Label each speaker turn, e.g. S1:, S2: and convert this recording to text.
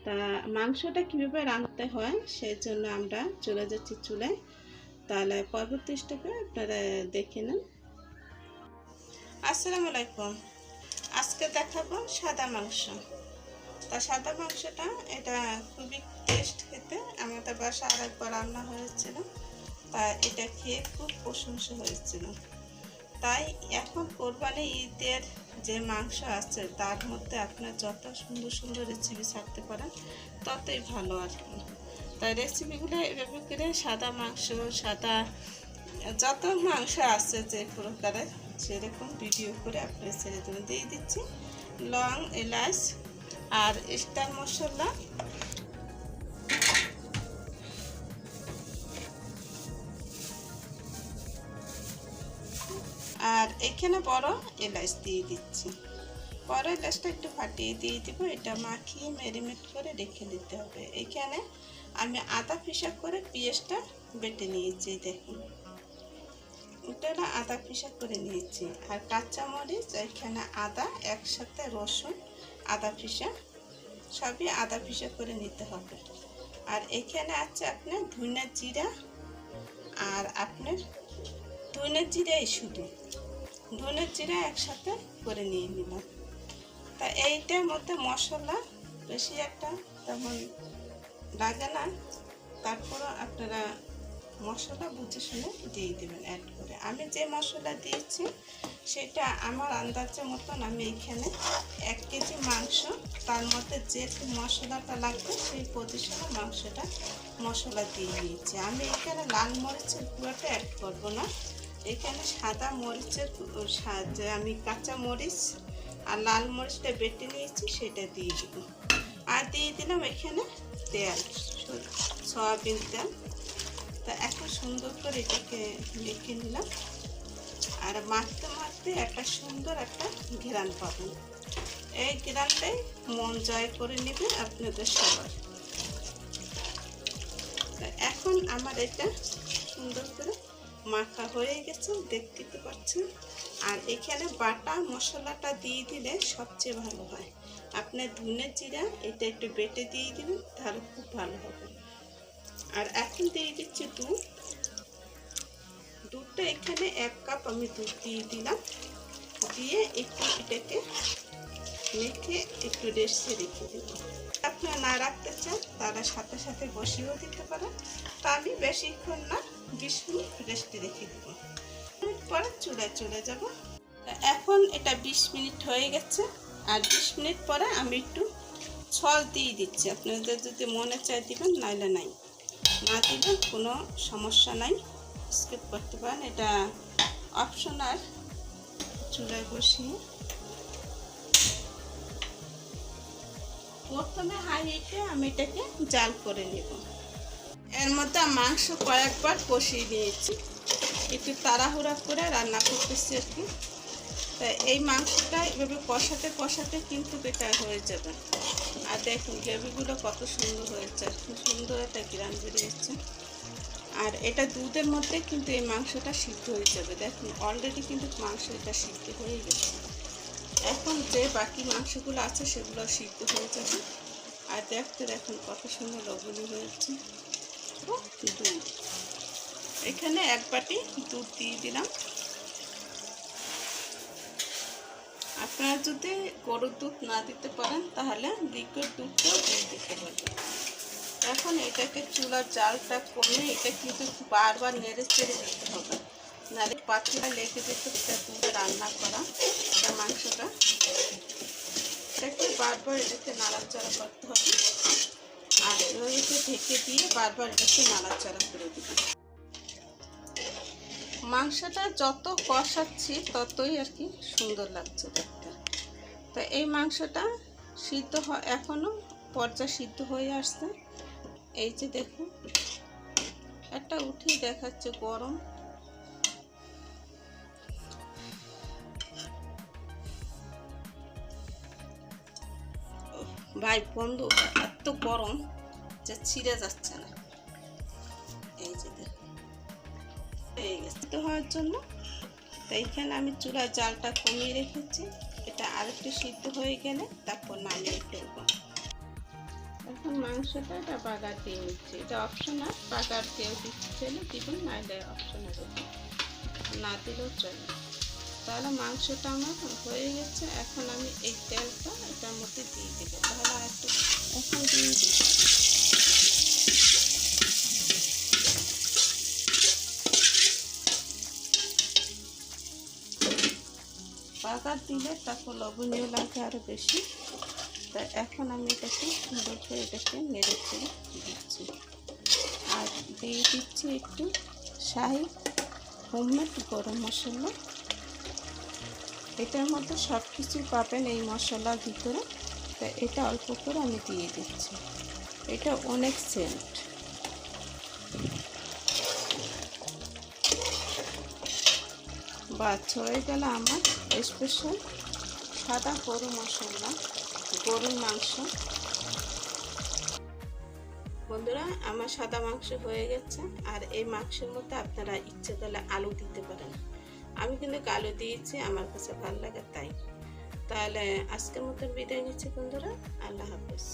S1: তা মাংসটা কীভাবে রান্নাতে হয় সেই জন্য আমরা চলে যাচ্ছি চুলায়। তাহলে পরবর্তী স্টেপে আপনারা দেখে নেন। আসসালামু আলাইকুম। আজকে দেখাবো সাদা মাংস। তা সাদা মাংসটা এটা খুবই টেস্ট খেতে। আমাদের বাসায় আরেকবার রান্না হয়েছিল, তা এটা খেয়ে খুব প্রশংসা হয়েছিল। তাই এখন কোরবানি ঈদের যে মাংস আছে তার মধ্যে আপনার যত সুন্দর সুন্দর রেসিপি ছাড়তে পারেন ততই ভালো আর কি। তাই রেসিপিগুলো এভাবে করে সাদা মাংস, সাদা যত মাংস আছে যে প্রকারের সেরকম ভিডিও করে আপনি ছেড়ে দেবেন। দিয়ে দিচ্ছি লং, এলাচ আর স্টার মশলা, আর এখানে বড় এলাচ দিয়ে দিচ্ছি। বড় এলাচটা একটু ফাটিয়ে দিয়ে দিব। এটা মাখিয়ে ম্যারিনেট করে রেখে দিতে হবে। এখানে আমি আদা পিসা করে পেঁয়াজটা বেটে নিয়েছি, দেখুন এটা আদা পিসা করে নিয়েছি। আর কাঁচামরিচ, এখানে আদা, একসাথে রসুন, আদা পিসা, সবই আদা পিসা করে নিতে হবে। আর এখানে আছে আপনার ধনে জিরা, আর আপনার ধনে জিরাই শুধু ধনে জিরা একসাথে করে নিয়ে নিলাম। তা এইটার মধ্যে মশলা বেশি একটা তেমন লাগে না, তারপরও আপনারা মশলা বুঝে শুনে দিয়ে দেবেন অ্যাড করে। আমি যে মশলা দিয়েছি সেটা আমার আন্দাজের মতন। আমি এখানে 1 কেজি মাংস, তার মধ্যে যে মশলাটা লাগবে সেই পজিশনে মাংসটা মশলা দিয়ে নিয়েছি। আমি এখানে লাল মরিচের গুঁড়োটা অ্যাড করব না, এখানে সাদা মরিচের সাহায্যে আমি কাঁচা মরিচ আর লাল মরিচটা বেটে নিয়েছি সেটা দিয়ে দিব। আর দিয়ে দিলাম এখানে তেল, সয়াবিন তেল। তা এখন সুন্দর করে এটাকে মেখে নিলাম। আর মাখতে মাখতে একটা সুন্দর একটা ঘ্রাণ পাবেন। এই ঘ্রাণটাই মন জয় করে নেবেন আপনাদের সবার। এখন আমার এটা সুন্দর করে মাখা হয়ে গেছে, দেখতে পাচ্ছেন। আর এখানে বাটা মশলাটা দিয়ে দিলে সবচেয়ে ভালো হয়। আপনার ধনে জিরা এটা একটু বেটে দিয়ে দিবেন, তাহলে খুব ভালো হবে। আর এখন দিয়ে দিচ্ছি দুধ। দুধটা এখানে 1 কাপ আমি দুধ দিয়ে দিলাম। দিয়ে একটু এটাকে মেখে একটু রেস্টে রেখে দেব। আপনারা না রাখতে চান তারা সাথে সাথে বসিয়েও দিতে পারেন। তা আমি বেশিক্ষণ না, 20 মিনিট রেস্টে রেখে দেবো। মিনিট পরে চুলায় চলে যাব। এখন এটা 20 মিনিট হয়ে গেছে। আর 20 মিনিট পরে আমি একটু সস দিয়ে দিচ্ছি। আপনাদের যদি মনে চায় দিবেন, নাইলে নাই, না দিবেন কোনো সমস্যা নাই, স্কিপ করতে পারেন, এটা অপশনাল। চুলায় বসিয়ে প্রথমে হাই হিটে আমি এটাকে জাল করে নেব। এর মধ্যে মাংস কয়েকবার কষিয়ে নিয়েছি, একটু তাড়াহুড়া করে রান্না করতেছি আর কি। তাই এই মাংসটা এভাবে কষাতে কষাতে কিন্তু এটা হয়ে যাবে। আর দেখুন গ্রেভিগুলো কত সুন্দর হয়েছে, খুব সুন্দর একটা ঘ্রাণ বেরিয়েছে। আর এটা দুধের মধ্যে কিন্তু এই মাংসটা সিদ্ধ হয়ে যাবে। দেখুন অলরেডি কিন্তু মাংস এটা সিদ্ধ হয়ে গেছে। এখন যে বাকি মাংসগুলো আছে সেগুলো সিদ্ধ হয়ে যাবে। আর দেখতে দেখুন কত সুন্দর লবণীয় হয়েছে। দুধ এখানে 1 বাটি দুধ দিয়ে দিলাম। আপনারা যদি গরুর দুধ না দিতে পারেন তাহলে লিকুইড দুধটাও দিয়ে দিতে পারবেন। এখন এটাকে চুলার জালটা কমে এটা কিন্তু বারবার নেড়ে চেড়ে দিতে হবে, নাহলে পাতিলা লেগে যেত। এটা দুধে রান্না করা এটা মাংসটা, এটাকে বারবার এটাকে নাড়াচাড়া করতে হবে। আর এটাকে ঢেকে দিয়ে বারবার এটাকে নাড়াচাড়া করে দেবেন। মাংসটা যত কষাচ্ছি ততই আর কি সুন্দর লাগছে দেখতে। তো এই মাংসটা সিদ্ধ এখনো পর্যায়ে সিদ্ধ হয়ে আসছে। এই যে দেখুন একটা উঠিয়ে দেখাচ্ছে গরম। ভাই বন্ধু এত গরম যে ছিঁড়ে যাচ্ছে না। এই যে দেখুন হয়ে গেছে হওয়ার জন্য। তো এইখানে আমি চুলার জালটা কমিয়ে রেখেছি, এটা আর আর একটু সিদ্ধ হয়ে গেলে তারপর নামিয়ে ফেলবো। এখন মাংসটা এটা বাগার দিয়ে নিচ্ছি, এটা অপশনাল, বাগার কেউ দিতে চাইলে দিবেন, নাইলে অপশনাল, না দিলেও চলে। তাহলে মাংসটা আমার হয়ে গেছে। এখন আমি এই তেলটা এটার মধ্যে দিয়ে দেবো। তাহলে একটু এখন দিয়ে দিই। বাগার দিলে তারপর লবণীয় লাগে আরও বেশি। তা এখন আমি এটাকে সুন্দর করে এটাকে নেড়ে চেড়ে দিচ্ছি। আর দিয়ে দিচ্ছি একটু শাহি হোমমেড গরম মশলা। এটার মধ্যে সব কিছুই পাবেন এই মশলার ভিতরে। তা এটা অল্প করে আমি দিয়ে দিচ্ছি, এটা অনেক সেন্ট। বাস হয়ে গেল আমার স্পেশাল সাদা গরু মশলা, গরুর মাংস। বন্ধুরা, আমার সাদা মাংস হয়ে গেছে। আর এই মাংসের মধ্যে আপনারা ইচ্ছে করলে আলু দিতে পারেন, আমি কিন্তু আলু দিয়েছি, আমার কাছে ভালো লাগে তাই। তাহলে আজকের মতো বিদায় নিচ্ছি বন্ধুরা, আল্লাহ হাফেজ।